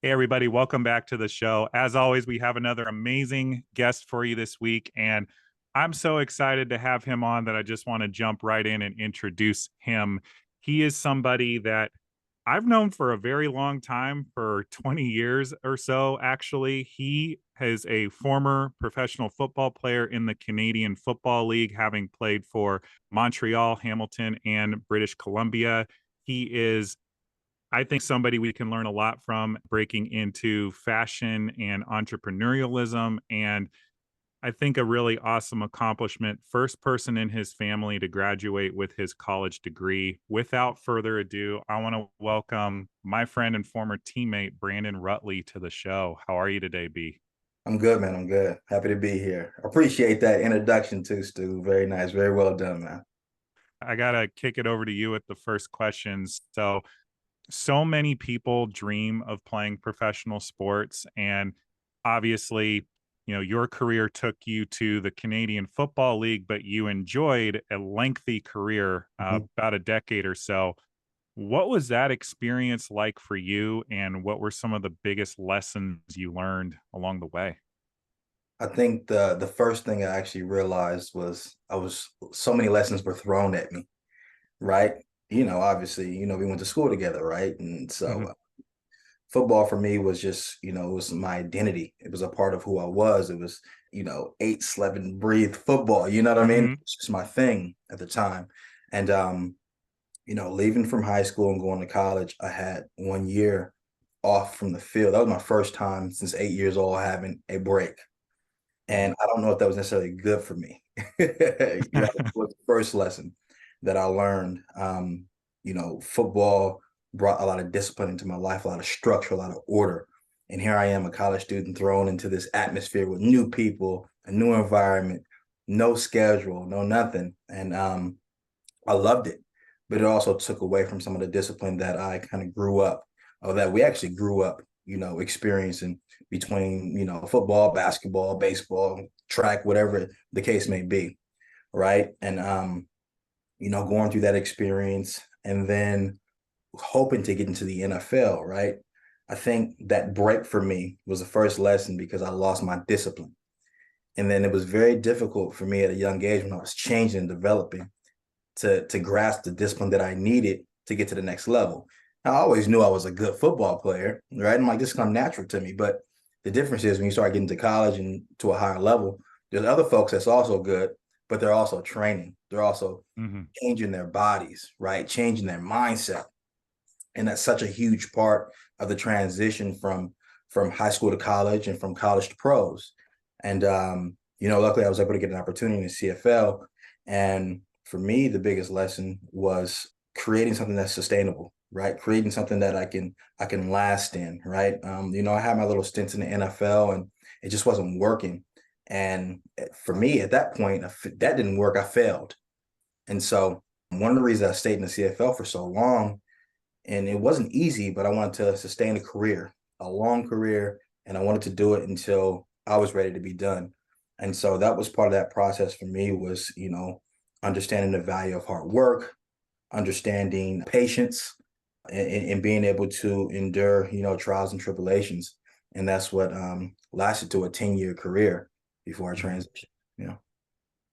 Hey, everybody, welcome back to the show. As always, we have another amazing guest for you this week, and I'm so excited to have him on that I just want to jump right in and introduce him. He is somebody that I've known for a very long time, for 20 years or so, actually. He is a former professional football player in the Canadian Football League, having played for Montreal, Hamilton, and British Columbia. He is I think somebody we can learn a lot from, breaking into fashion and entrepreneurialism. And I think a really awesome accomplishment. First person in his family to graduate with his college degree. Without further ado, I want to welcome my friend and former teammate, Brandon Rutley, to the show. How are you today, B? I'm good, man. I'm good. Happy to be here. Appreciate that introduction too, Stu. Very nice. Very well done, man. I got to kick it over to you with the first questions. So many people dream of playing professional sports, and obviously, your career took you to the Canadian Football League, but you enjoyed a lengthy career, Mhm. about a decade or so. What was that experience like for you, and what were some of the biggest lessons you learned along the way? I think the first thing I actually realized was I was so many lessons were thrown at me, right? Obviously, we went to school together, right? And so Mhm, football for me was just, it was my identity. It was a part of who I was. It was, eat, slept, and breathe football. You know what I mean? mhm. It's just my thing at the time. And leaving from high school and going to college, I had 1 year off from the field. That was my first time since 8 years old having a break. Mm. And I don't know if that was necessarily good for me. That was the first lesson that I learned. Football brought a lot of discipline into my life, a lot of structure, a lot of order. And here I am, a college student thrown into this atmosphere with new people, a new environment, no schedule, no nothing. And I loved it, but it also took away from some of the discipline that I kind of grew up, or that we actually grew up, experiencing between, football, basketball, baseball, track, whatever the case may be. Right. And, going through that experience and then hoping to get into the NFL. Right. I think that break for me was the first lesson because I lost my discipline. And then it was very difficult for me at a young age when I was changing and developing to grasp the discipline that I needed to get to the next level. I always knew I was a good football player, right? I'm like, this come natural to me. But the difference is when you start getting to college and to a higher level, there's other folks that's also good, but they're also training. They're also Mhm. changing their bodies, right? Changing their mindset. And that's such a huge part of the transition from high school to college and from college to pros. And luckily I was able to get an opportunity in the CFL. And for me, the biggest lesson was creating something that's sustainable, right? Creating something that I can last in, right? I had my little stints in the NFL and it just wasn't working. And for me at that point, if that didn't work, I failed. And so one of the reasons I stayed in the CFL for so long, and it wasn't easy, but I wanted to sustain a career, a long career, and I wanted to do it until I was ready to be done. And so that was part of that process for me was, understanding the value of hard work, understanding patience, and being able to endure, trials and tribulations. And that's what lasted to a 10-year career before I Mhm. transitioned. Yeah.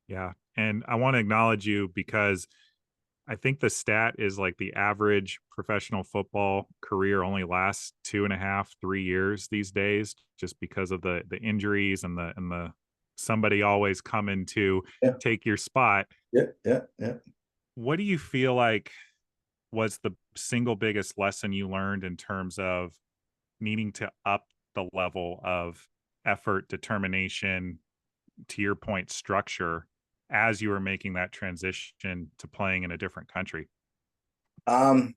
Yeah. And I want to acknowledge you because I think the stat is like the average professional football career only lasts 2.5, 3 years these days, just because of the injuries and the somebody always coming to Yeah. take your spot. Yeah. Yeah. Yeah. What do you feel like was the single biggest lesson you learned in terms of needing to up the level of effort, determination, to your point, structure, as you were making that transition to playing in a different country? Um,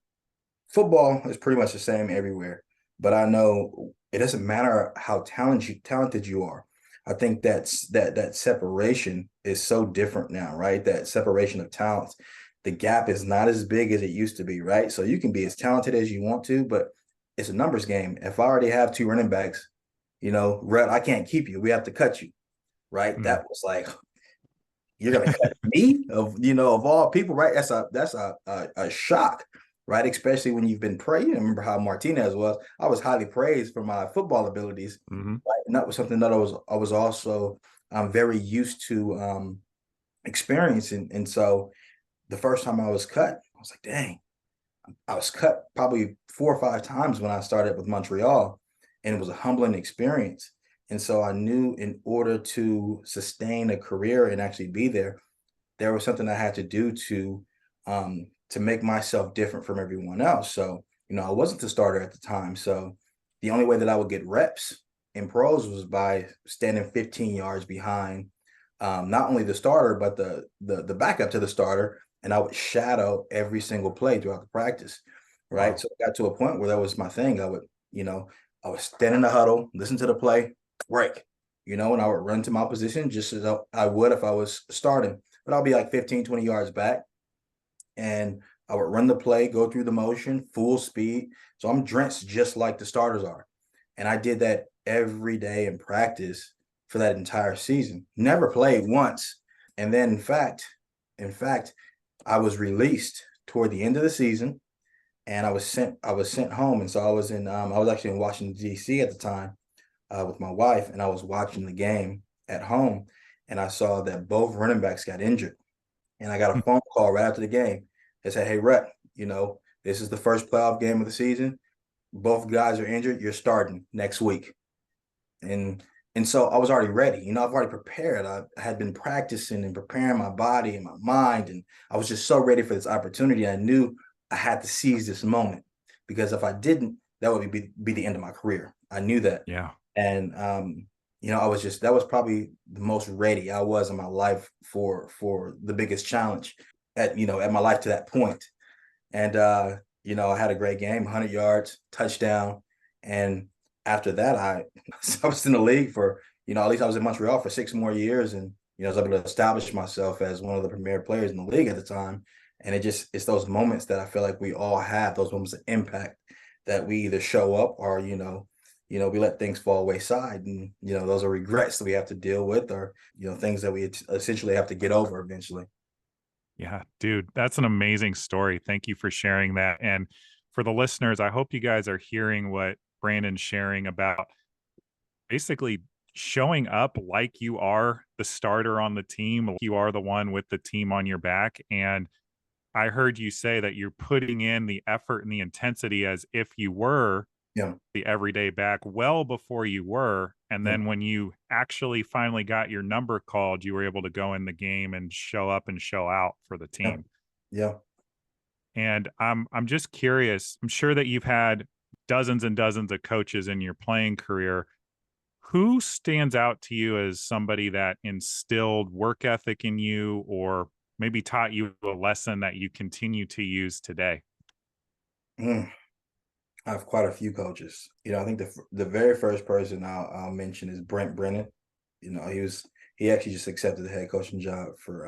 Football is pretty much the same everywhere, but I know it doesn't matter how talented you are. I think that separation is so different now, right? That separation of talents, the gap is not as big as it used to be, right? So you can be as talented as you want to, but it's a numbers game. If I already have two running backs, Red, I can't keep you. We have to cut you, right? Mhm. That was like you're gonna cut me of all people, right? That's a shock, right? Especially when you've been praised. You remember how Martinez was. I was highly praised for my football abilities, Mm-hmm. right? And that was something that I was also very used to experiencing. And so the first time I was cut, I was like, dang, I was cut probably 4 or 5 times when I started with Montreal, and it was a humbling experience. And so I knew in order to sustain a career and actually be there, there was something I had to do to make myself different from everyone else. So, I wasn't the starter at the time. So the only way that I would get reps in pros was by standing 15 yards behind not only the starter, but the backup to the starter. And I would shadow every single play throughout the practice. Right. Wow. So it got to a point where that was my thing. I would stand in the huddle, listen to the play, break, and I would run to my position just as I would if I was starting. But I'll be like 15, 20 yards back. And I would run the play, go through the motion, full speed. So I'm drenched just like the starters are. And I did that every day in practice for that entire season. Never played once. And then in fact, I was released toward the end of the season, and I was sent home. And so I was actually in Washington, D.C. at the time with my wife, and I was watching the game at home, and I saw that both running backs got injured. And I got a phone call right after the game. They said, "Hey, Rhett, this is the first playoff game of the season. Both guys are injured. You're starting next week." And and so I was already ready. I've already prepared. I had been practicing and preparing my body and my mind, and I was just so ready for this opportunity. I knew I had to seize this moment, because if I didn't, that would be the end of my career. I knew that. Yeah. And that was probably the most ready I was in my life for the biggest challenge at my life to that point. And I had a great game, 100 yards, touchdown. And after that, I was in the league for, at least I was in Montreal for 6 more years. And, I was able to establish myself as one of the premier players in the league at the time. And it's those moments that I feel like we all have, those moments of impact, that we either show up or, we let things fall wayside. And, those are regrets that we have to deal with, or, things that we essentially have to get over eventually. Yeah, dude, that's an amazing story. Thank you for sharing that. And for the listeners, I hope you guys are hearing what Brandon's sharing about basically showing up like you are the starter on the team, like you are the one with the team on your back. And I heard you say that you're putting in the effort and the intensity as if you were Yeah. the everyday back well before you were. And Yeah. then when you actually finally got your number called, you were able to go in the game and show up and show out for the Yeah. team. Yeah. And I'm just curious. I'm sure that you've had dozens and dozens of coaches in your playing career. Who stands out to you as somebody that instilled work ethic in you, or maybe taught you a lesson that you continue to use today? Mm. I have quite a few coaches. I think the very first person I'll mention is Brent Brennan. He actually just accepted the head coaching job for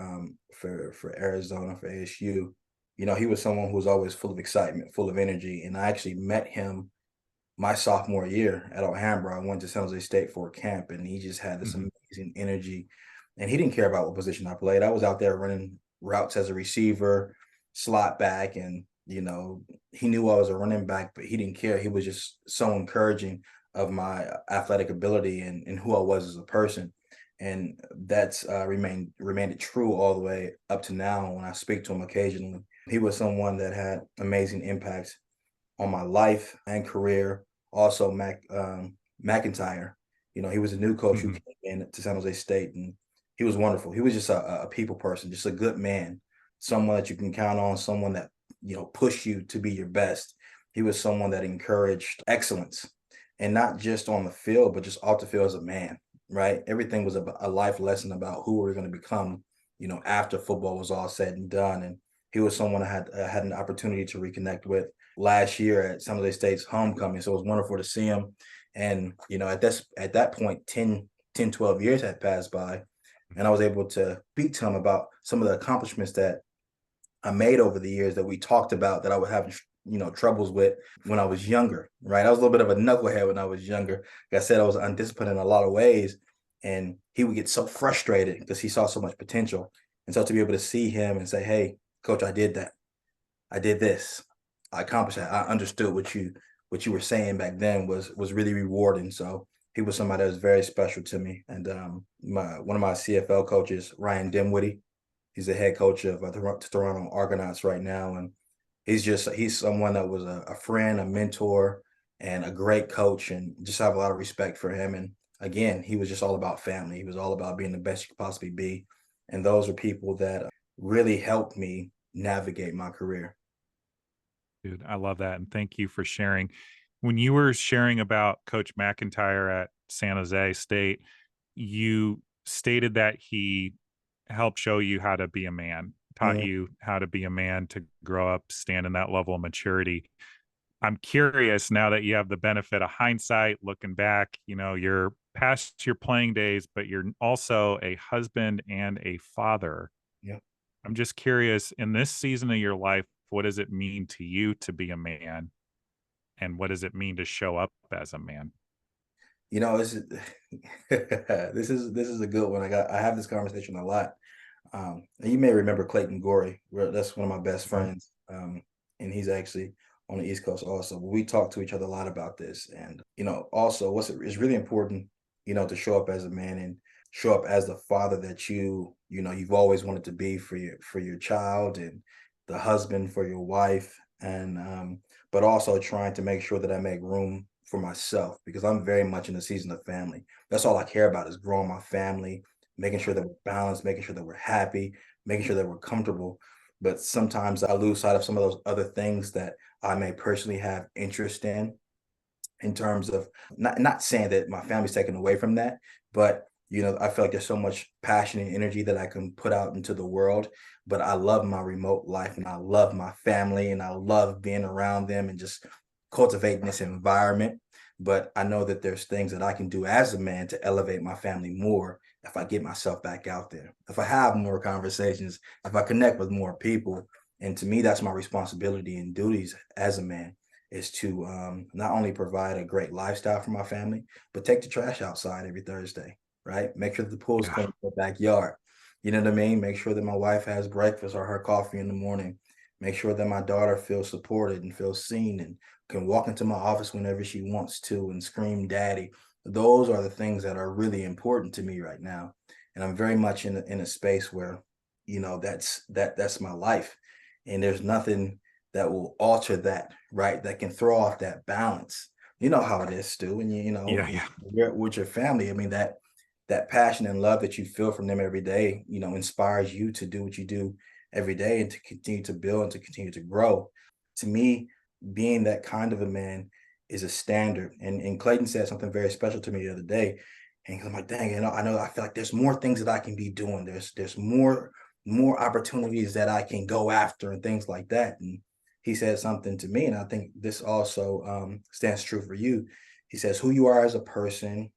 Arizona, for ASU. He was someone who was always full of excitement, full of energy, and I actually met him my sophomore year at Alhambra. I went to San Jose State for a camp, and he just had this Mhm. amazing energy, and he didn't care about what position I played. I was out there running routes as a receiver, slot back, and he knew I was a running back, but he didn't care. He was just so encouraging of my athletic ability and who I was as a person. And that's remained true all the way up to now when I speak to him occasionally. He was someone that had amazing impacts on my life and career. Also, McIntyre, he was a new coach who Mhm. came in to San Jose State, and he was wonderful. He was just a people person, just a good man, someone that you can count on, someone that push you to be your best. He was someone that encouraged excellence, and not just on the field, but just off the field as a man. Right, everything was a life lesson about who we were going to become. After football was all said and done, and he was someone I had an opportunity to reconnect with last year at San Jose State's homecoming. So it was wonderful to see him. And, at that point, 12 years had passed by, and I was able to speak to him about some of the accomplishments that I made over the years that we talked about that I was having, troubles with when I was younger, right? I was a little bit of a knucklehead when I was younger. Like I said, I was undisciplined in a lot of ways, and he would get so frustrated because he saw so much potential. And so to be able to see him and say, "Hey, coach, I did that. I did this. I accomplished that. I understood what you were saying back then was really rewarding. So he was somebody that was very special to me. And my one of my CFL coaches, Ryan Dimwitty, he's the head coach of the Toronto Argonauts right now, and he's someone that was a friend, a mentor, and a great coach, and just have a lot of respect for him. And again, he was just all about family. He was all about being the best you could possibly be, and those are people that really helped me navigate my career. Dude, I love that. And thank you for sharing. When you were sharing about Coach McIntyre at San Jose State, you stated that he helped show you how to be a man, taught Mhm. you how to be a man, to grow up, stand in that level of maturity. I'm curious now that you have the benefit of hindsight, looking back, you're past your playing days, but you're also a husband and a father. Yeah. I'm just curious, in this season of your life, what does it mean to you to be a man? And what does it mean to show up as a man? You know, this is this is a good one. I have this conversation a lot. And you may remember Clayton Gorey. That's one of my best Mhm. friends, and he's actually on the East Coast also. But we talk to each other a lot about this, and also it's really important, to show up as a man and show up as the father that you've always wanted to be for your child, and the husband for your wife, and but also trying to make sure that I make room for myself because I'm very much in the season of family. That's all I care about is growing my family, making sure that we're balanced, making sure that we're happy, making sure that we're comfortable. But sometimes I lose sight of some of those other things that I may personally have interest in terms of not saying that my family's taken away from that, but I feel like there's so much passion and energy that I can put out into the world. But I love my remote life and I love my family and I love being around them and just cultivating this environment. But I know that there's things that I can do as a man to elevate my family more if I get myself back out there, if I have more conversations, if I connect with more people. And to me, that's my responsibility and duties as a man is to not only provide a great lifestyle for my family, but take the trash outside every Thursday, right? Make sure that the pool's Yeah. clean in the backyard. You know what I mean? Make sure that my wife has breakfast or her coffee in the morning. Make sure that my daughter feels supported and feels seen and can walk into my office whenever she wants to and scream daddy. Those are the things that are really important to me right now. And I'm very much in a space where, that's my life. And there's nothing that will alter that, right? That can throw off that balance. You know how it is, Stu, and Yeah. Yeah. you're with your family. I mean, that passion and love that you feel from them every day, inspires you to do what you do every day and to continue to build and to continue to grow. To me, being that kind of a man is a standard. And Clayton said something very special to me the other day. And I'm like, dang, I feel like there's more things that I can be doing. There's more opportunities that I can go after and things like that. And he said something to me, and I think this also stands true for you. He says, who you are as a person,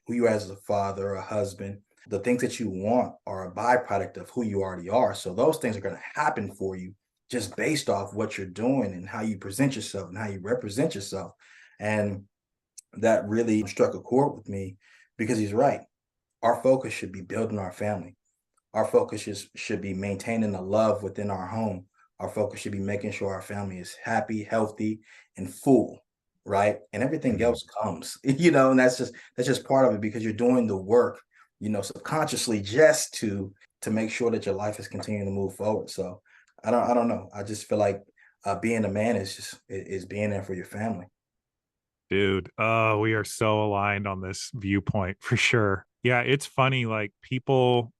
who you are as a father, a husband, the things that you want are a byproduct of who you already are. So those things are going to happen for you just based off what you're doing and how you present yourself and how you represent yourself. And that really struck a chord with me because he's right. Our focus should be building our family. Our focus should be maintaining the love within our home. Our focus should be making sure our family is happy, healthy, and full, right? And everything Mhm. else comes, and that's just part of it because you're doing the work, subconsciously just to make sure that your life is continuing to move forward. So I don't know. I just feel like being a man is being there for your family. Dude, oh, we are so aligned on this viewpoint for sure. Yeah, it's funny, like people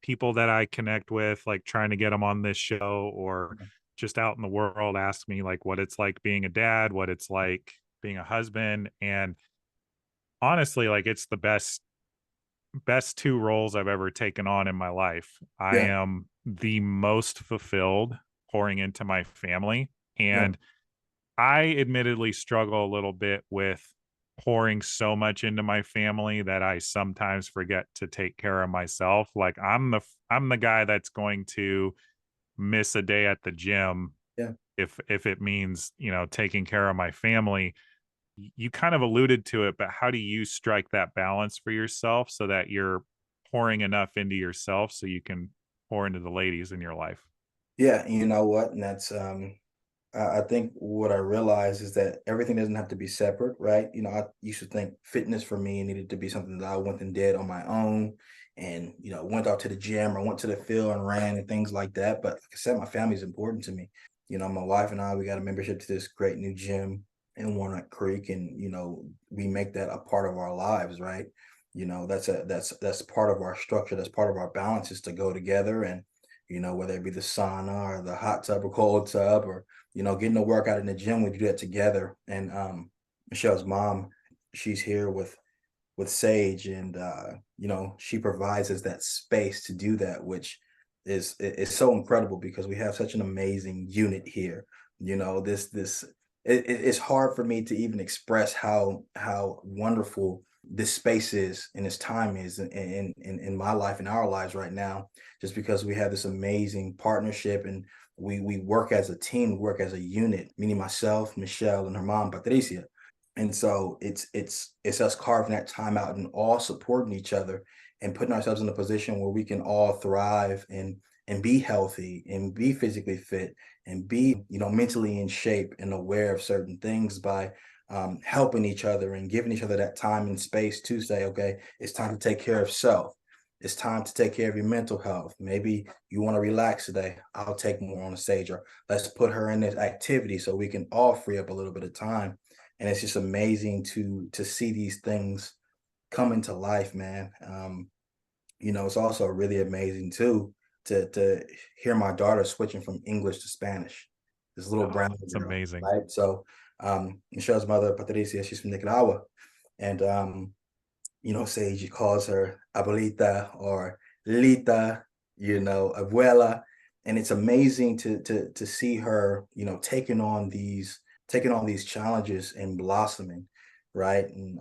that I connect with, like trying to get them on this show or just out in the world ask me like what it's like being a dad, what it's like being a husband. And honestly, like it's the best two roles I've ever taken on in my life. I Yeah, am the most fulfilled pouring into my family. yeah, And I admittedly struggle a little bit with pouring so much into my family that I sometimes forget to take care of myself. Like I'm the guy that's going to miss a day at the gym yeah. if it means, taking care of my family. You kind of alluded to it, but how do you strike that balance for yourself so that you're pouring enough into yourself so you can pour into the ladies in your life? Yeah, and you know what? And I think what I realized is that everything doesn't have to be separate, right? I used to think fitness for me needed to be something that I went and did on my own and, went out to the gym or went to the field and ran and things like that. But like I said, my family is important to me. My wife and I, we got a membership to this great new gym in Walnut Creek, and, we make that a part of our lives, right? That's part of our structure. That's part of our balance is to go together and, whether it be the sauna or the hot tub or cold tub or getting a workout in the gym, we do that together. And Michelle's mom, she's here with Sage, and she provides us that space to do that, which is so incredible because we have such an amazing unit here. It's hard for me to even express how wonderful this space is and this time is in my life, in our lives right now, just because we have this amazing partnership, and we work as a team, work as a unit, meaning myself, Michelle, and her mom, Patricia. And so it's us carving that time out and all supporting each other and putting ourselves in a position where we can all thrive and be healthy and be physically fit and be, mentally in shape and aware of certain things by helping each other and giving each other that time and space to say, okay, it's time to take care of self. It's time to take care of your mental health. Maybe you want to relax today. I'll take more on the stage, or let's put her in this activity so we can all free up a little bit of time. And it's just amazing to see these things come into life, man. It's also really amazing too to hear my daughter switching from English to Spanish. This little Oh, brown it's girl, amazing. right? So Michelle's mother, Patricia, she's from Nicaragua, and Sage calls her abuelita or Lita, abuela, and it's amazing to see her, taking on these challenges and blossoming, right? And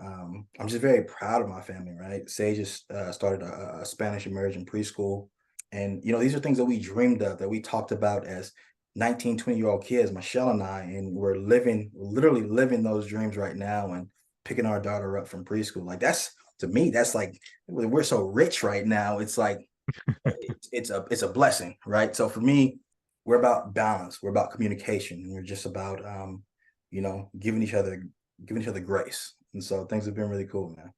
I'm just very proud of my family, right? Sage just started a Spanish immersion preschool, and these are things that we dreamed of, that we talked about as 19, 20-year-old kids, Michelle and I, and we're literally living those dreams right now, and picking our daughter up from preschool. Like that's to me, that's like we're so rich right now. It's like it's a blessing, right? So for me, we're about balance, we're about communication, and we're just about giving each other grace. And so things have been really cool, man.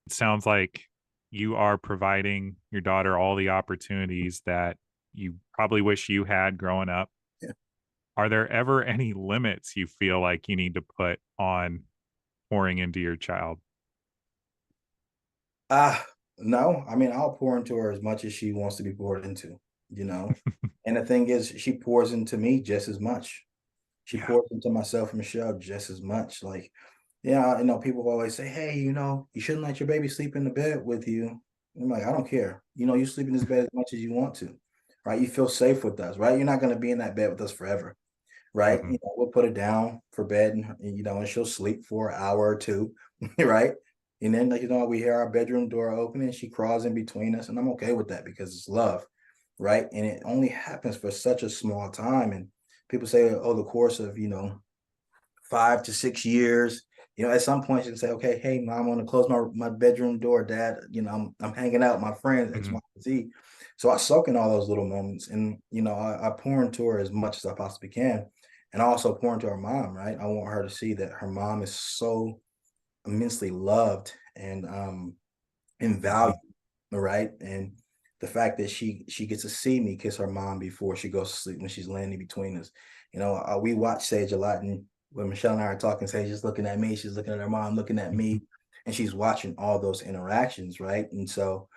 It sounds like you are providing your daughter all the opportunities that you probably wish you had growing up. Yeah. Are there ever any limits you feel like you need to put on pouring into your child? No, I mean, I'll pour into her as much as she wants to be poured into, you know. And the thing is, she pours into me just as much. She Yeah. pours into myself and Michelle just as much. Like, yeah, people always say, hey, you shouldn't let your baby sleep in the bed with you. I'm like, I don't care. You sleep in this bed as much as you want to, right? You feel safe with us, right? You're not going to be in that bed with us forever, right? Mhm. We'll put her down for bed, and she'll sleep for an hour or two, right? And then, we hear our bedroom door open and she crawls in between us, and I'm okay with that because it's love, right? And it only happens for such a small time. And people say, oh, the course of, 5 to 6 years, at some point you can say, okay, hey, mom, I want to close my bedroom door, dad, I'm hanging out with my friends, X, Y, Mhm. Z. So I soak in all those little moments, and, I pour into her as much as I possibly can. And I also pour into her mom, right? I want her to see that her mom is so immensely loved and valued, Mhm. right? And the fact that she gets to see me kiss her mom before she goes to sleep when she's laying in between us. We watch Sage a lot, and when Michelle and I are talking, Sage is looking at me, she's looking at her mom, looking at me, and she's watching all those interactions, right? And so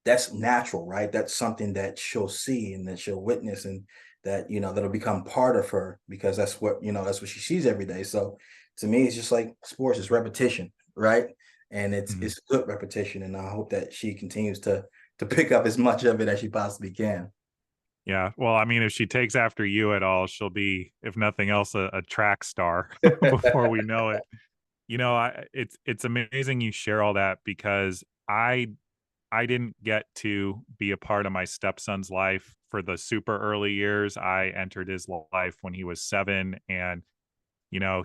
that's natural, right? That's something that she'll see and that she'll witness, and that that'll become part of her because that's what she sees every day. So to me, it's just like sports, it's repetition, right? And it's Mhm. it's good repetition, and I hope that she continues to pick up as much of it as she possibly can. Yeah. Well, I mean, if she takes after you at all, she'll be, if nothing else, a track star before we know it. It's amazing you share all that because I didn't get to be a part of my stepson's life for the super early years. I entered his life when he was 7, and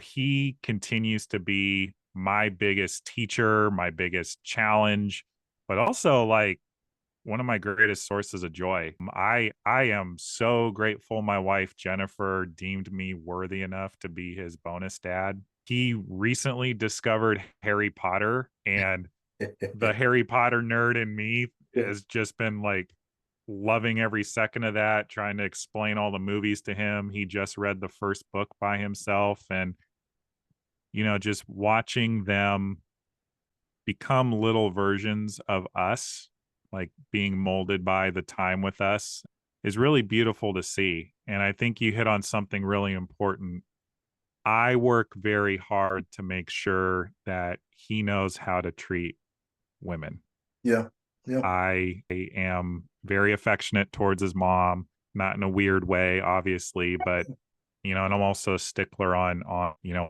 he continues to be my biggest teacher, my biggest challenge, but also like one of my greatest sources of joy. I am so grateful my wife Jennifer deemed me worthy enough to be his bonus dad. He recently discovered Harry Potter, and the Harry Potter nerd in me has just been like loving every second of that, trying to explain all the movies to him. He just read the first book by himself, and just watching them become little versions of us, like being molded by the time with us, is really beautiful to see. And I think you hit on something really important. I work very hard to make sure that he knows how to treat women. Yeah. Yeah. I am very affectionate towards his mom, not in a weird way, obviously, but and I'm also a stickler on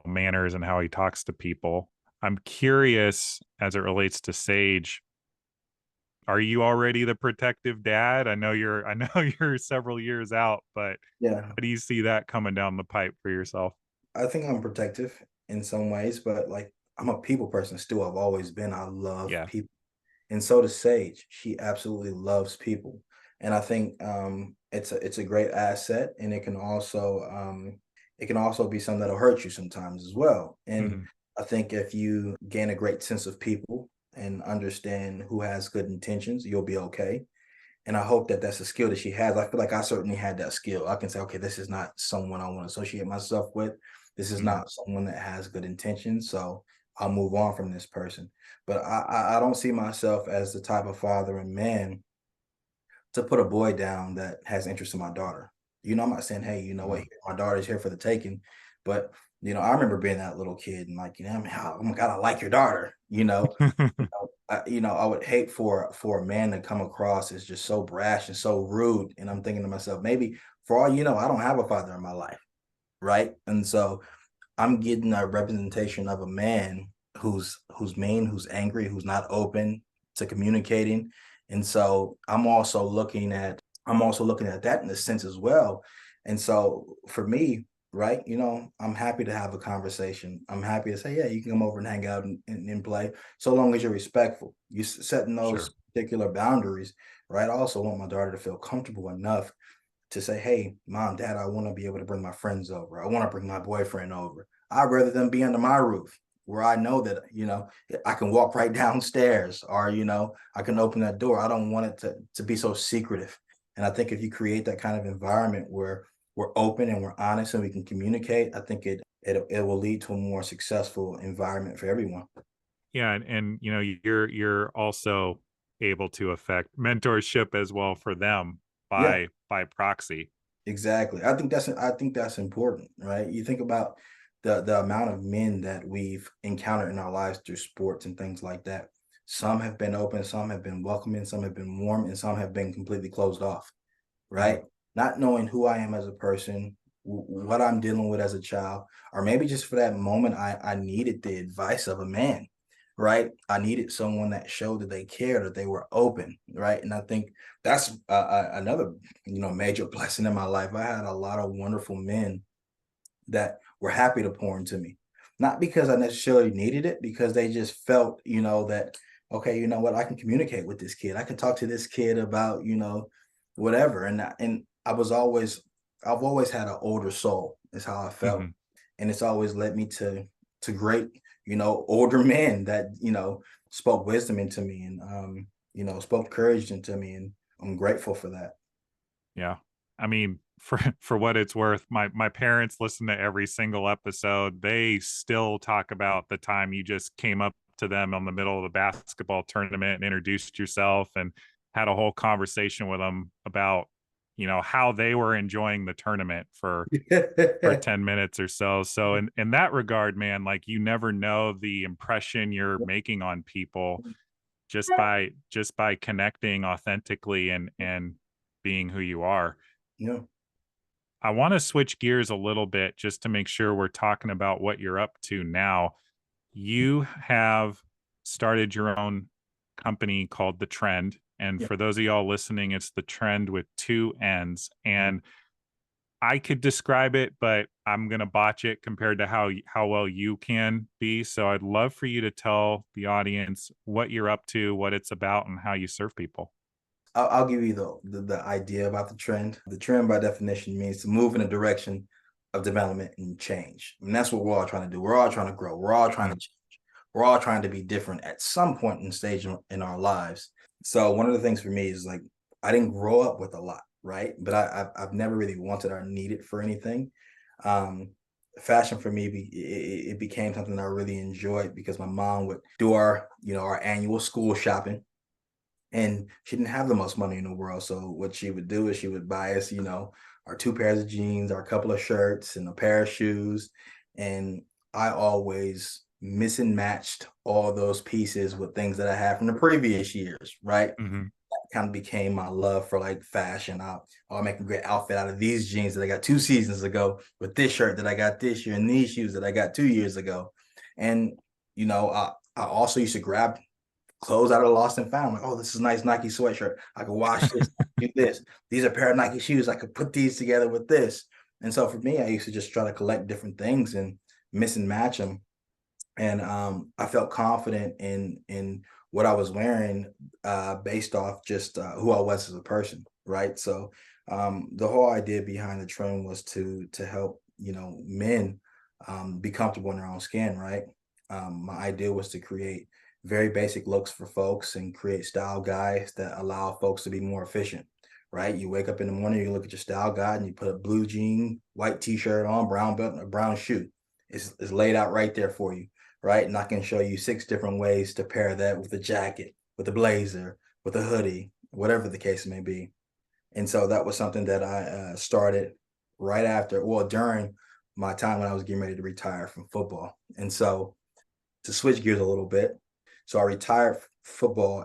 manners and how he talks to people. I'm curious as it relates to Sage. Are you already the protective dad? I know you're several years out, but Yeah. how do you see that coming down the pipe for yourself? I think I'm protective in some ways, but like I'm a people person still. I've always been. I love Yeah. people. And so does Sage. She absolutely loves people. And I think it's a great asset, and it can also be something that'll hurt you sometimes as well. And Mhm. I think if you gain a great sense of people and understand who has good intentions, you'll be okay. And I hope that that's a skill that she has. I feel like I certainly had that skill. I can say, okay, this is not someone I want to associate myself with. This is Mhm. not someone that has good intentions. So I'll move on from this person. But I don't see myself as the type of father and man to put a boy down that has interest in my daughter. I'm not saying, hey, you know what, Mhm. my daughter's here for the taking. But I remember being that little kid and like, I mean, oh my God, I like your daughter, I would hate for a man to come across as just so brash and so rude. And I'm thinking to myself, maybe for all you know, I don't have a father in my life, right? And so I'm getting a representation of a man who's mean, who's angry, who's not open to communicating. And so I'm also looking at that in a sense as well. And so for me, right, I'm happy to have a conversation. I'm happy to say, yeah, you can come over and hang out and play, so long as you're respectful. You setting those Sure. particular boundaries, right? I also want my daughter to feel comfortable enough to say, hey, mom, dad, I want to be able to bring my friends over. I want to bring my boyfriend over. I'd rather them be under my roof where I know that, I can walk right downstairs or, I can open that door. I don't want it to be so secretive. And I think if you create that kind of environment where we're open and we're honest and we can communicate, I think it will lead to a more successful environment for everyone. Yeah, and you're also able to affect mentorship as well for them Yeah. by proxy. Exactly. I think that's important, right? You think about the amount of men that we've encountered in our lives through sports and things like that. Some have been open, some have been welcoming, some have been warm, and some have been completely closed off, Mhm. right? Not knowing who I am as a person, what I'm dealing with as a child, or maybe just for that moment, I needed the advice of a man, right? I needed someone that showed that they cared, that they were open, right? And I think that's another, major blessing in my life. I had a lot of wonderful men that were happy to pour into me, not because I necessarily needed it, because they just felt, that okay, you know what, I can communicate with this kid. I can talk to this kid about, whatever. And I've always had an older soul. Is how I felt, Mhm. and it's always led me to great, older men that spoke wisdom into me and spoke courage into me, and I'm grateful for that. Yeah. I mean, for what it's worth, my parents listen to every single episode. They still talk about the time you just came up to them on the middle of the basketball tournament and introduced yourself and had a whole conversation with them about, how they were enjoying the tournament for 10 minutes or so. So in that regard, man, like you never know the impression you're making on people just by connecting authentically and being who you are. Yeah. I want to switch gears a little bit just to make sure we're talking about what you're up to now. You have started your own company called The Trennd. And Yeah. for those of y'all listening, it's The Trennd with two N's. Mhm. And I could describe it, but I'm gonna botch it compared to how well you can be. So I'd love for you to tell the audience what you're up to, what it's about, and how you serve people. I'll give you the idea about the trend. The trend, by definition, means to move in a direction of development and change. And that's what we're all trying to do. We're all trying to grow. We're all trying to change. We're all trying to be different at some point in stage in our lives. So one of the things for me is like, I didn't grow up with a lot, right? But I've never really wanted or needed for anything. Um, Fashion for me, it became something I really enjoyed because my mom would do our annual school shopping, and she didn't have the most money in the world. So what she would do is she would buy us, our two pairs of jeans, our couple of shirts, and a pair of shoes. And I always miss and matched all those pieces with things that I had from the previous years, right? Mm-hmm. That kind of became my love for like fashion. I'll make a great outfit out of these jeans that I got 2 seasons ago, with this shirt that I got this year, and these shoes that I got 2 years ago. And I also used to grab clothes out of lost and found. Like, oh, this is a nice Nike sweatshirt. I could wash this, do this. These are a pair of Nike shoes. I could put these together with this. And so for me, I used to just try to collect different things and mix and match them. And I felt confident in what I was wearing, based off just who I was as a person, right? So the whole idea behind the trend was to help men be comfortable in their own skin, right? My idea was to create very basic looks for folks and create style guides that allow folks to be more efficient, right? You wake up in the morning, you look at your style guide, and you put a blue jean, white t-shirt on, brown belt, and a brown shoe. It's laid out right there for you, right? And I can show you 6 different ways to pair that with a jacket, with a blazer, with a hoodie, whatever the case may be. And so that was something that I started during my time when I was getting ready to retire from football. And so to switch gears a little bit, so I retired football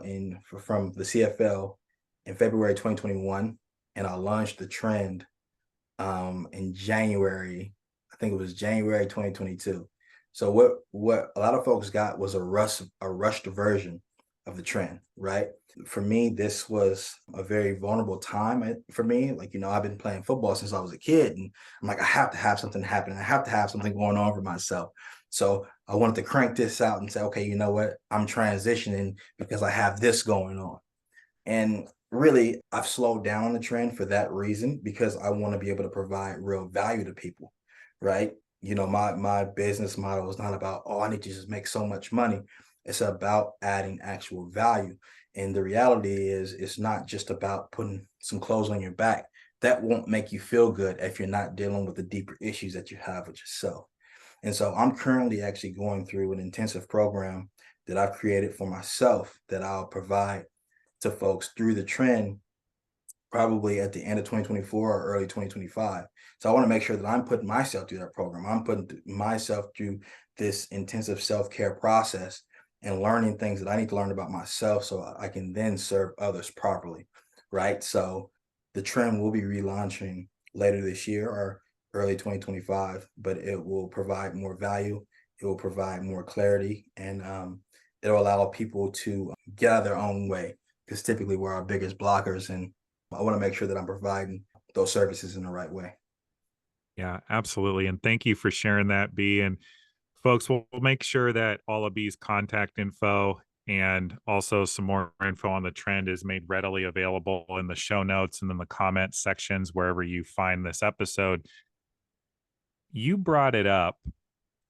from the CFL in February 2021, and I launched the Trennd in January. I think it was January 2022. So what a lot of folks got was a rushed version of the Trennd, right? For me, this was a very vulnerable time for me. Like, I've been playing football since I was a kid, and I'm like, I have to have something happen. I have to have something going on for myself. So I wanted to crank this out and say, okay, you know what? I'm transitioning because I have this going on. And really, I've slowed down the trend for that reason, because I want to be able to provide real value to people, right? My business model is not about, oh, I need to just make so much money. It's about adding actual value. And the reality is, it's not just about putting some clothes on your back. That won't make you feel good if you're not dealing with the deeper issues that you have with yourself. And so I'm currently actually going through an intensive program that I've created for myself that I'll provide to folks through the Trennd, probably at the end of 2024 or early 2025. So I want to make sure that I'm putting myself through that program. I'm putting myself through this intensive self-care process and learning things that I need to learn about myself so I can then serve others properly, right? So the Trennd will be relaunching later this year or early 2025, but it will provide more value. It will provide more clarity, and it'll allow people to get out of their own way, because typically we're our biggest blockers. And I want to make sure that I'm providing those services in the right way. Yeah, absolutely. And thank you for sharing that, B. And folks, we'll make sure that all of B's contact info and also some more info on the Trennd is made readily available in the show notes and in the comment sections wherever you find this episode. You brought it up.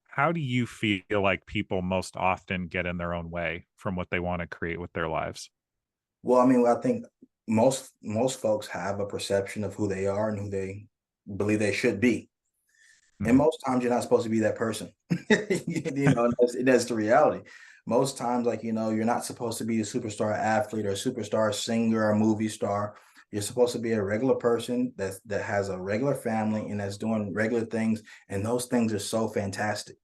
How do you feel like people most often get in their own way from what they want to create with their lives? Well, I mean, I think most folks have a perception of who they are and who they believe they should be. And Mhm. most times you're not supposed to be that person. That's the reality. Most times, like, you're not supposed to be a superstar athlete or a superstar singer or movie star. You're supposed to be a regular person that has a regular family and that's doing regular things. And those things are so fantastic,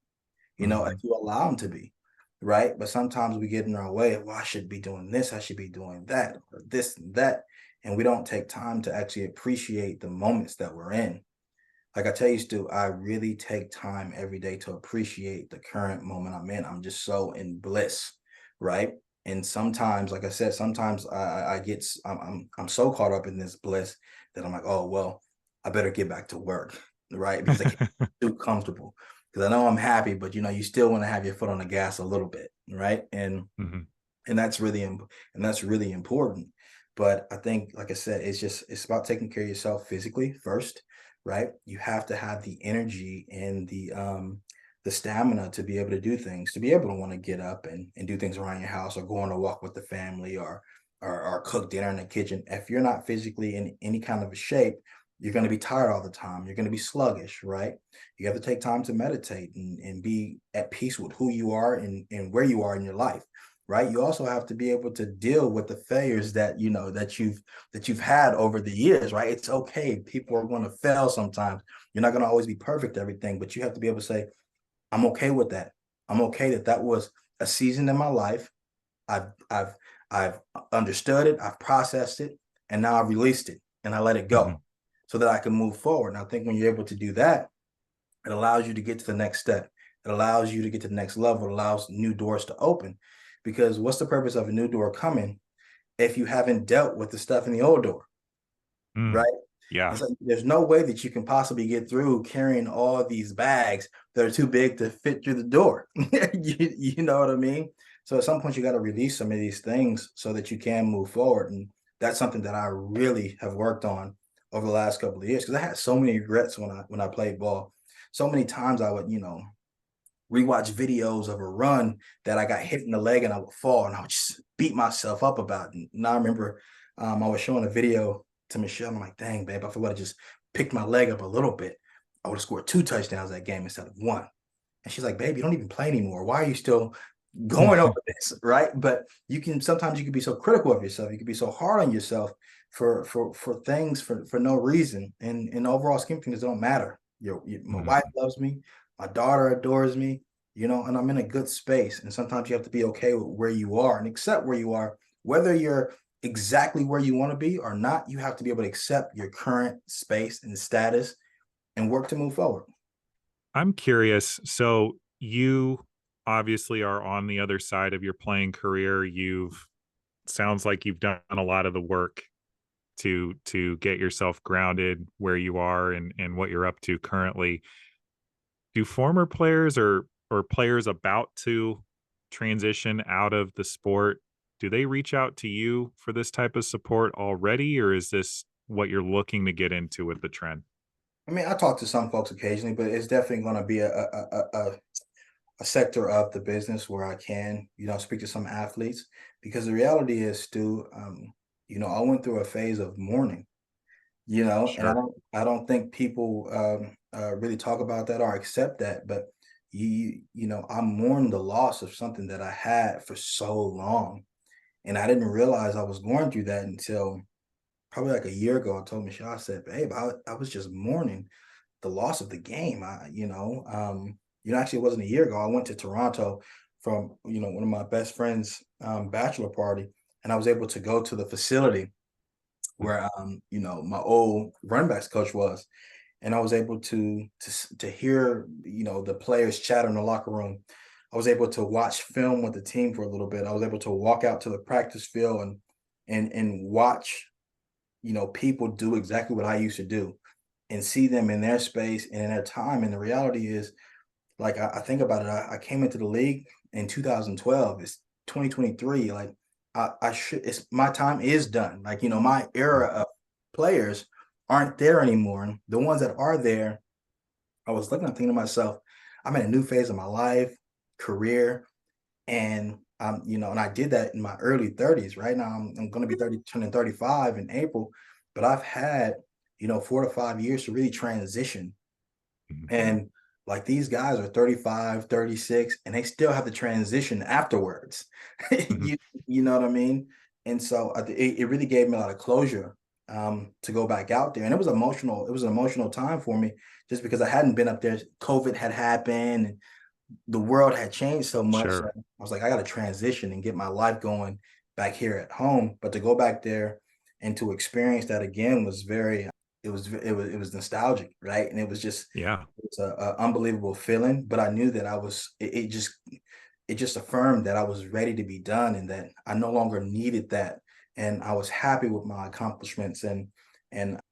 if Mhm. you allow them to be, right? But sometimes we get in our way. Well, I should be doing this. I should be doing that, or this and that. And we don't take time to actually appreciate the moments that we're in. Like I tell you, Stu, I really take time every day to appreciate the current moment I'm in. I'm just so in bliss, right? And sometimes, like I said, sometimes I'm so caught up in this bliss that I'm like, oh well, I better get back to work, right? Because I can't be too comfortable. Because I know I'm happy, but you still want to have your foot on the gas a little bit, right? And Mhm. and that's really important. But I think, like I said, it's about taking care of yourself physically first, right? You have to have the energy and the stamina to be able to do things, to be able to want to get up and do things around your house, or go on a walk with the family, or cook dinner in the kitchen. If you're not physically in any kind of a shape, you're going to be tired all the time. You're going to be sluggish, right? You have to take time to meditate and be at peace with who you are and where you are in your life, right? You also have to be able to deal with the failures that you know that you've had over the years, right? It's okay. People are going to fail sometimes. You're not going to always be perfect at everything, but you have to be able to say, I'm okay with that. I'm okay that that was a season in my life. I've I've I've understood it, I've processed it, and now I've released it and I let it Hmm. go so that I can move forward. And I think when you're able to do that, it allows you to get to the next step. It allows you to get to the next level. It allows new doors to open. Because what's the purpose of a new door coming if you haven't dealt with the stuff in the old door, Mm. right? Yeah. It's like there's no way that you can possibly get through carrying all these bags that are too big to fit through the door. You know what I mean? So at some point you got to release some of these things so that you can move forward. And that's something that I really have worked on over the last couple of years, because I had so many regrets when I played ball. So many times I would, rewatch videos of a run that I got hit in the leg and I would fall and I would just beat myself up about it. And I remember I was showing a video to Michelle. And I'm like, dang, babe, if I would have just picked my leg up a little bit, I would have scored 2 touchdowns that game instead of one. And she's like, babe, you don't even play anymore. Why are you still going over this? Right. But sometimes you can be so critical of yourself. You can be so hard on yourself for things for no reason. And in the overall scheme of things, don't matter. My wife Mhm. loves me. My daughter adores me, and I'm in a good space. And sometimes you have to be okay with where you are and accept where you are, whether you're exactly where you want to be or not. You have to be able to accept your current space and status and work to move forward. I'm curious. So you obviously are on the other side of your playing career. You've sounds like you've done a lot of the work to get yourself grounded where you are and what you're up to currently. Do former players or players about to transition out of the sport, do they reach out to you for this type of support already, or is this what you're looking to get into with the trend? I mean, I talk to some folks occasionally, but it's definitely going to be a sector of the business where I can, speak to some athletes, because the reality is, Stu, I went through a phase of mourning, and Sure. I don't think people really talk about that or accept that. But I mourned the loss of something that I had for so long, and I didn't realize I was going through that until probably like a year ago. I told Michelle, I said, "Babe, I was just mourning the loss of the game." Actually, it wasn't a year ago. I went to Toronto from one of my best friends' bachelor party, and I was able to go to the facility where my old running backs coach was, and I was able to hear the players chatter in the locker room. I was able to watch film with the team for a little bit. I was able to walk out to the practice field and watch people do exactly what I used to do, and see them in their space and in their time. And the reality is, like, I think about it. I came into the league in 2012. It's 2023. Like, I should. It's my time is done. Like, my era of players aren't there anymore. The ones that are there, I was looking and thinking to myself, I'm in a new phase of my life, career, and and I did that in my early 30s. Right now, I'm going to be 30, turning 35 in April, but I've had 4 to 5 years to really transition. Mhm. And like, these guys are 35, 36, and they still have to transition afterwards. Mhm. You know what I mean? And so it really gave me a lot of closure to go back out there. And it was emotional. It was an emotional time for me, just because I hadn't been up there. COVID had happened, and the world had changed so much. So Sure. I was like, I got to transition and get my life going back here at home. But to go back there and to experience that again was very, it was nostalgic, right? And Yeah. it's a unbelievable feeling. But I knew that it just affirmed that I was ready to be done and that I no longer needed that. And I was happy with my accomplishments, and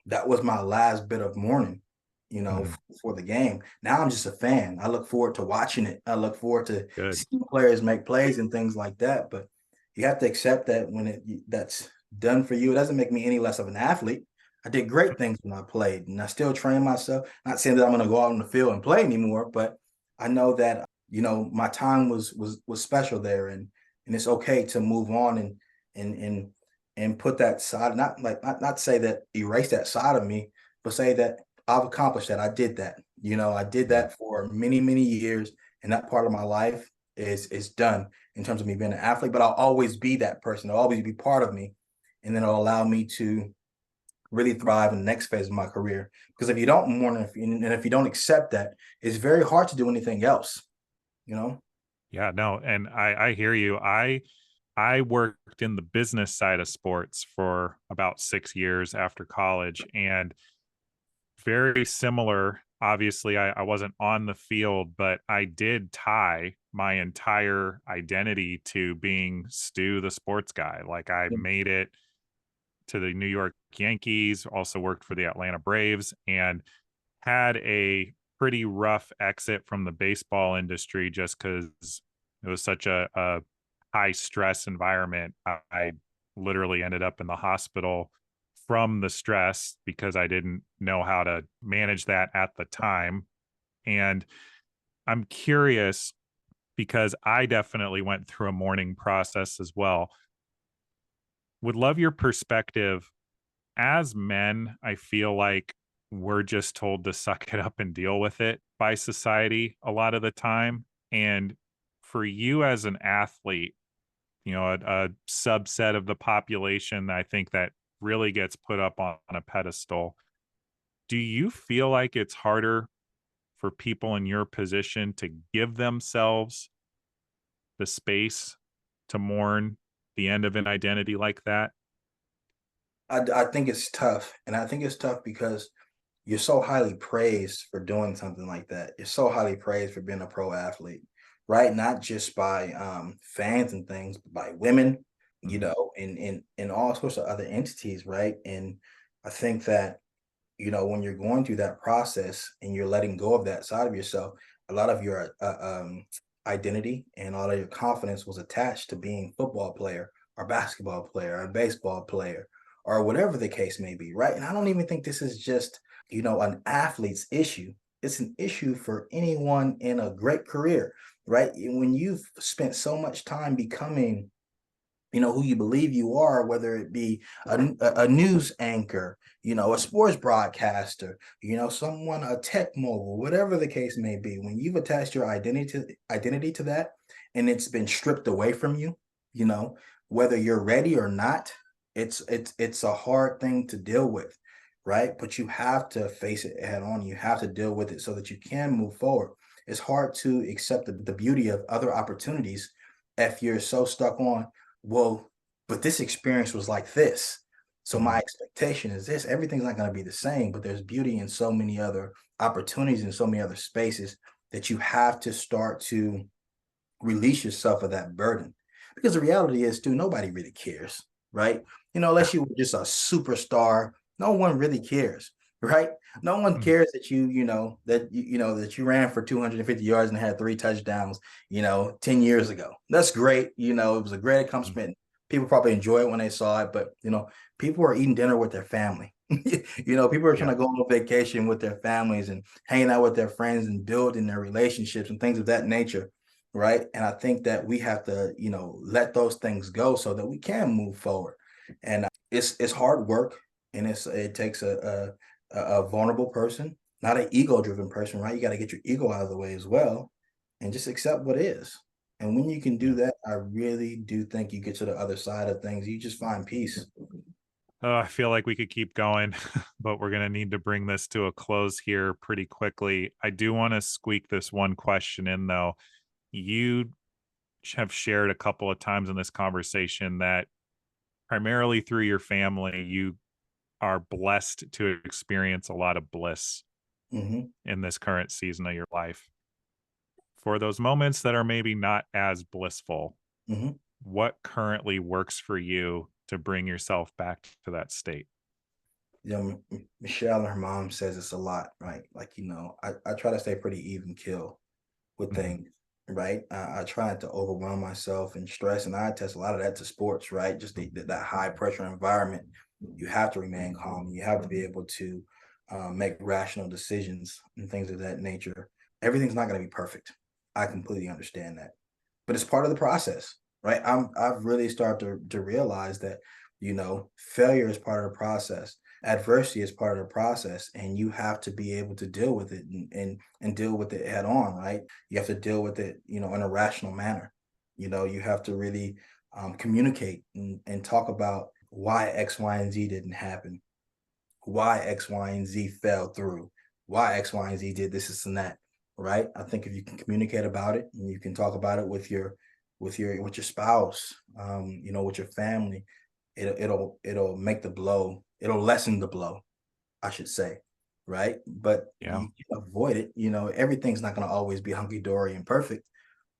that was my last bit of mourning, Mhm. for the game. Now I'm just a fan. I look forward to watching it. I look forward to Good. seeing players make plays and things like that. But you have to accept that when that's done for you, it doesn't make me any less of an athlete. I did great things when I played, and I still train myself. Not saying that I'm going to go out on the field and play anymore, but I know that my time was special there, and it's okay to move on and put that side, not say that erase that side of me, but say that I've accomplished that. I did that. I did Yeah. that for many, many years, and that part of my life is done in terms of me being an athlete. But I'll always be that person. It'll always be part of me, and then it'll allow me to really thrive in the next phase of my career. Because if you don't mourn, and if you don't accept that, it's very hard to do anything else. You know. Yeah, no, and I hear you. I worked in the business side of sports for about 6 years after college, and very similar. Obviously, I wasn't on the field, but I did tie my entire identity to being Stu, the sports guy. Like, I made it to the New York Yankees, also worked for the Atlanta Braves, and had a pretty rough exit from the baseball industry just because it was such a high stress environment. I literally ended up in the hospital from the stress because I didn't know how to manage that at the time. And I'm curious because I definitely went through a mourning process as well. Would love your perspective. As men, I feel like we're just told to suck it up and deal with it by society a lot of the time. And for you as an athlete, a subset of the population, I think that really gets put up on a pedestal. Do you feel like it's harder for people in your position to give themselves the space to mourn the end of an identity like that? I think it's tough, and I think it's tough because you're so highly praised for doing something like that. You're so highly praised for being a pro athlete, right? Not just by fans and things, but by women, Mhm. and all sorts of other entities, right? And I think that when you're going through that process and you're letting go of that side of yourself, a lot of your identity and all of your confidence was attached to being a football player or basketball player or baseball player or whatever the case may be, right? And I don't even think this is just, an athlete's issue. It's an issue for anyone in a great career, right? When you've spent so much time becoming who you believe you are, whether it be a news anchor, a sports broadcaster, someone, a tech mogul, whatever the case may be. When you've attached your identity to that, and it's been stripped away from you, you know, whether you're ready or not, it's a hard thing to deal with, right? But you have to face it head on. You have to deal with it so that you can move forward. It's hard to accept the beauty of other opportunities if you're so stuck on, well, but this experience was like this. So my Mhm. expectation is this. Everything's not going to be the same, but there's beauty in so many other opportunities and so many other spaces that you have to start to release yourself of that burden. Because the reality is, dude, nobody really cares, right? Yeah. Unless you were just a superstar, no one really cares, right? No one Mhm. cares that that you ran for 250 yards and had 3 touchdowns, 10 years ago. That's great. It was a great Mhm. accomplishment. People probably enjoy it when they saw it, but people are eating dinner with their family. People are trying Yeah. to go on vacation with their families and hanging out with their friends and building their relationships and things of that nature, right? And I think that we have to, let those things go so that we can move forward. And it's hard work, and it takes a vulnerable person, not an ego driven person, right? You got to get your ego out of the way as well, and just accept what is. And when you can do Yeah. that, I really do think you get to the other side of things. You just find peace. Oh, I feel like we could keep going, but we're going to need to bring this to a close here pretty quickly. I do want to squeak this one question in, though. You have shared a couple of times in this conversation that primarily through your family, you are blessed to experience a lot of bliss Hmm. in this current season of your life. For those moments that are maybe not as blissful, Hmm. what currently works for you to bring yourself back to that state? Michelle and her mom says it's a lot, right? Like, I try to stay pretty even kill with Mhm. things. right? I try not to overwhelm myself and stress, and I attest a lot of that to sports, right? Just that high pressure environment. You have to remain calm. You have to be able to make rational decisions and things of that nature. Everything's not going to be perfect. I completely understand that, but it's part of the process, right? I've really started to realize that failure is part of the process. Adversity is part of the process, and you have to be able to deal with it and deal with it head on, right? You have to deal with it, in a rational manner. You have to really communicate and talk about why X, Y, and Z didn't happen, why X, Y, and Z fell through, why X, Y, and Z did this and that, right? I think if you can communicate about it and you can talk about it with your spouse, with your family, it'll make the blow, it'll lessen the blow, I should say, right? But Yeah. you can avoid it. Everything's not going to always be hunky dory and perfect,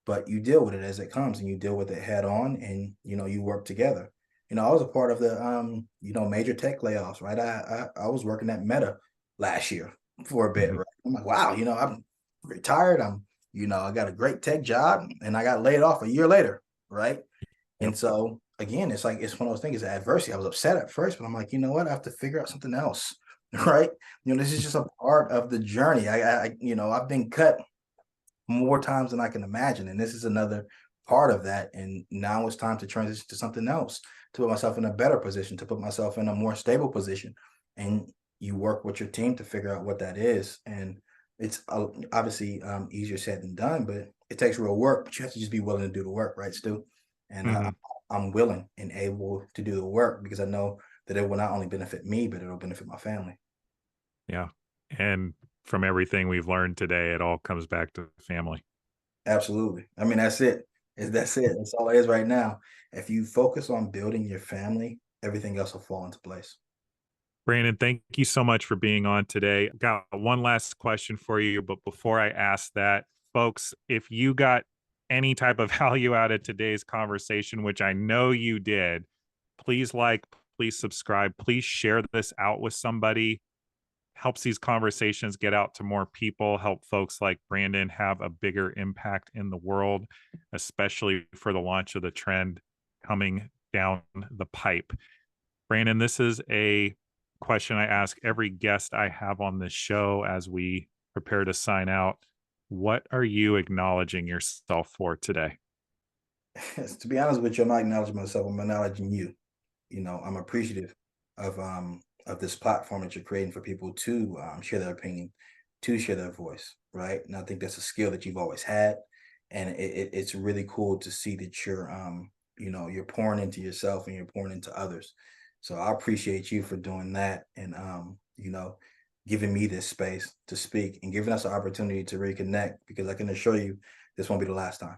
but you deal with it as it comes and you deal with it head on, and you work together. I was a part of the major tech layoffs, right? I was working at Meta last year for a bit, Mhm. right? I'm like, wow, I'm retired. I got a great tech job, and I got laid off a year later, right? Yep. And so again, it's like it's one of those things, adversity. I was upset at first, but I'm like, you know what? I have to figure out something else, right? This is just a part of the journey. I've been cut more times than I can imagine, and this is another part of that. And now it's time to transition to something else, to put myself in a better position, to put myself in a more stable position. And you work with your team to figure out what that is. And it's obviously easier said than done, but it takes real work. But you have to just be willing to do the work, right, Stu? And Mhm. I'm willing and able to do the work because I know that it will not only benefit me, but it'll benefit my family. Yeah. And from everything we've learned today, it all comes back to family. Absolutely. I mean, that's it. That's it. That's all it is right now. If you focus on building your family, everything else will fall into place. Brandon, thank you so much for being on today. Got one last question for you, but before I ask that, folks, if you got any type of value out of today's conversation, which I know you did, please like, please subscribe, please share this out with somebody. Helps these conversations get out to more people, help folks like Brandon have a bigger impact in the world, especially for the launch of the Trennd coming down the pipe. Brandon, this is a question I ask every guest I have on this show as we prepare to sign out. What are you acknowledging yourself for today? To be honest with you, I'm not acknowledging myself. I'm acknowledging you. I'm appreciative of this platform that you're creating for people to share their opinion, to share their voice, right? And I think that's a skill that you've always had, and it's really cool to see that you're pouring into yourself and you're pouring into others. So I appreciate you for doing that, and giving me this space to speak and giving us the opportunity to reconnect, because I can assure you this won't be the last time.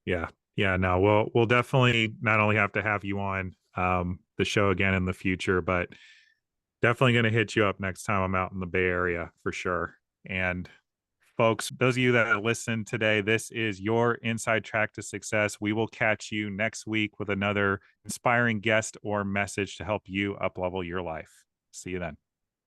Yeah. Yeah, no, we'll definitely not only have to have you on the show again in the future, but definitely going to hit you up next time I'm out in the Bay Area for sure. And folks, those of you that listen today, this is your inside track to success. We will catch you next week with another inspiring guest or message to help you up level your life. See you then.